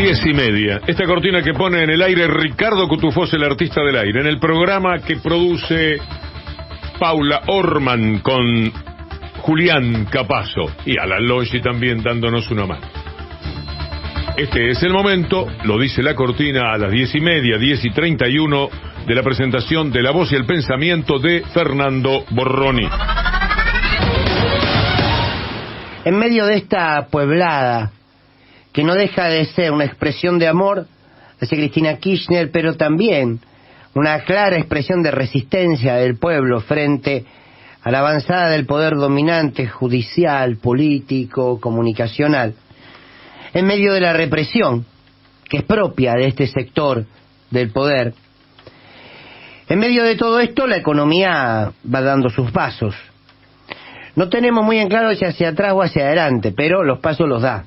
10:30. Esta cortina que pone en el aire Ricardo Cutufós, el artista del aire, en el programa que produce Paula Orman con Julián Capazo y Alan Loggi también dándonos una mano. Este es el momento, lo dice la cortina, a las 10:30, 10:31, de la presentación de La Voz y el Pensamiento de Fernando Borroni. En medio de esta pueblada, que no deja de ser una expresión de amor hacia Cristina Kirchner, pero también una clara expresión de resistencia del pueblo frente a la avanzada del poder dominante, judicial, político, comunicacional, en medio de la represión que es propia de este sector del poder. En medio de todo esto, la economía va dando sus pasos. No tenemos muy en claro si hacia atrás o hacia adelante, pero los pasos los da.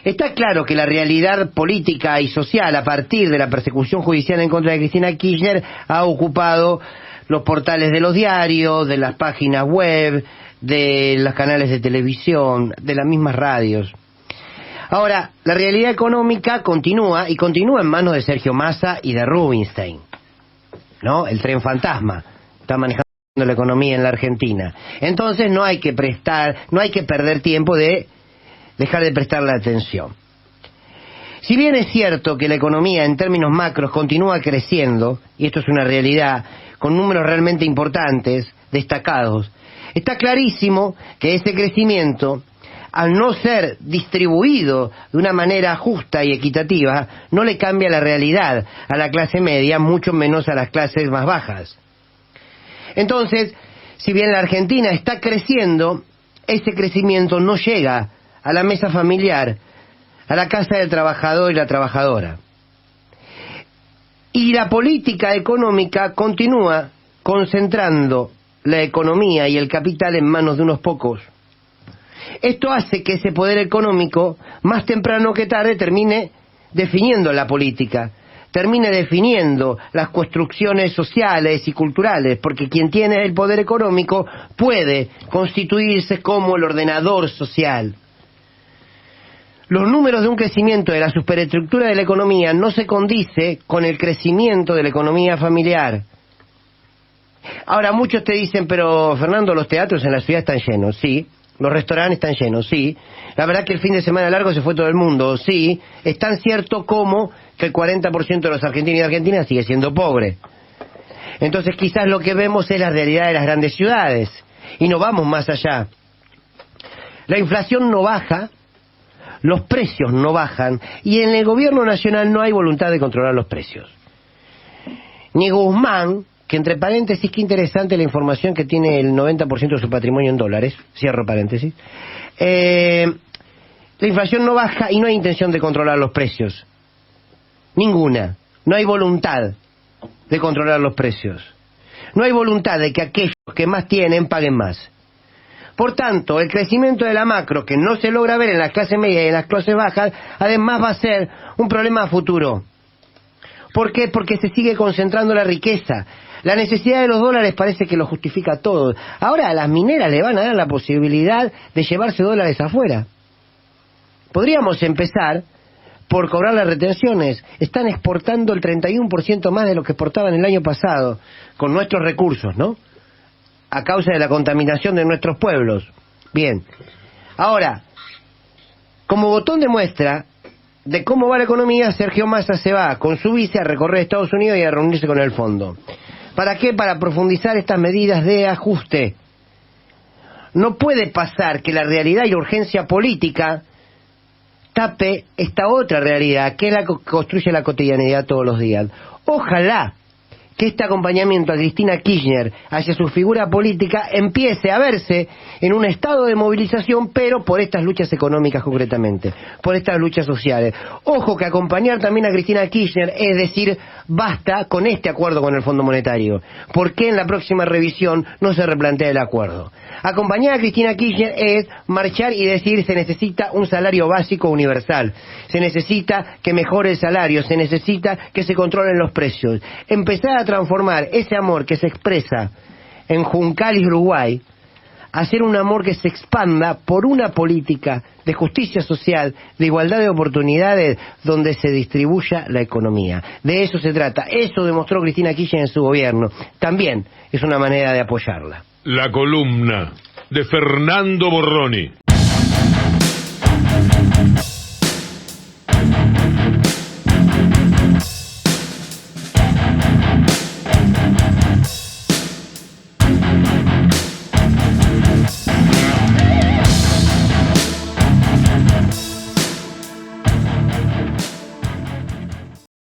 Está claro que la realidad política y social a partir de la persecución judicial en contra de Cristina Kirchner ha ocupado los portales de los diarios, de las páginas web, de los canales de televisión, de las mismas radios. Ahora, la realidad económica continúa en manos de Sergio Massa y de Rubinstein, ¿no? El tren fantasma está manejando la economía en la Argentina. Entonces no hay que perder tiempo de dejar de prestarle atención. Si bien es cierto que la economía en términos macros continúa creciendo, y esto es una realidad, con números realmente importantes, destacados, está clarísimo que ese crecimiento, al no ser distribuido de una manera justa y equitativa, no le cambia la realidad a la clase media, mucho menos a las clases más bajas. Entonces, si bien la Argentina está creciendo, ese crecimiento no llega a la mesa familiar, a la casa del trabajador y la trabajadora. Y la política económica continúa concentrando la economía y el capital en manos de unos pocos. Esto hace que ese poder económico, más temprano que tarde, termine definiendo la política, termine definiendo las construcciones sociales y culturales, porque quien tiene el poder económico puede constituirse como el ordenador social. Los números de un crecimiento de la superestructura de la economía no se condice con el crecimiento de la economía familiar. Ahora, muchos te dicen, pero Fernando, los teatros en la ciudad están llenos, sí. Los restaurantes están llenos, sí. La verdad que el fin de semana largo se fue todo el mundo, sí. Es tan cierto como que el 40% de los argentinos y de Argentina sigue siendo pobre. Entonces quizás lo que vemos es la realidad de las grandes ciudades y no vamos más allá. La inflación no baja, los precios no bajan y en el gobierno nacional no hay voluntad de controlar los precios. Ni Guzmán, que entre paréntesis, qué interesante la información que tiene el 90% de su patrimonio en dólares, cierro paréntesis, la inflación no baja y no hay intención de controlar los precios. Ninguna. No hay voluntad de controlar los precios. No hay voluntad de que aquellos que más tienen paguen más. Por tanto, el crecimiento de la macro, que no se logra ver en las clases medias y en las clases bajas, además va a ser un problema a futuro. ¿Por qué? Porque se sigue concentrando la riqueza. La necesidad de los dólares parece que lo justifica todo. Ahora a las mineras le van a dar la posibilidad de llevarse dólares afuera. Podríamos empezar por cobrar las retenciones. Están exportando el 31% más de lo que exportaban el año pasado, con nuestros recursos, ¿no? A causa de la contaminación de nuestros pueblos. Bien. Ahora, como botón de muestra de cómo va la economía, Sergio Massa se va con su vice a recorrer Estados Unidos y a reunirse con el fondo. ¿Para qué? Para profundizar estas medidas de ajuste. No puede pasar que la realidad y la urgencia política tape esta otra realidad, que es la que construye la cotidianidad todos los días. Ojalá que este acompañamiento a Cristina Kirchner hacia su figura política empiece a verse en un estado de movilización, pero por estas luchas económicas concretamente, por estas luchas sociales. Ojo que acompañar también a Cristina Kirchner es decir, basta con este acuerdo con el Fondo Monetario. ¿Por qué en la próxima revisión no se replantea el acuerdo? Acompañar a Cristina Kirchner es marchar y decir se necesita un salario básico universal, se necesita que mejore el salario, se necesita que se controlen los precios. Empezar a transformar ese amor que se expresa en Juncal y Uruguay hacer un amor que se expanda por una política de justicia social, de igualdad de oportunidades, donde se distribuya la economía. De eso se trata. Eso demostró Cristina Kirchner en su gobierno. También es una manera de apoyarla. La columna de Fernando Borroni.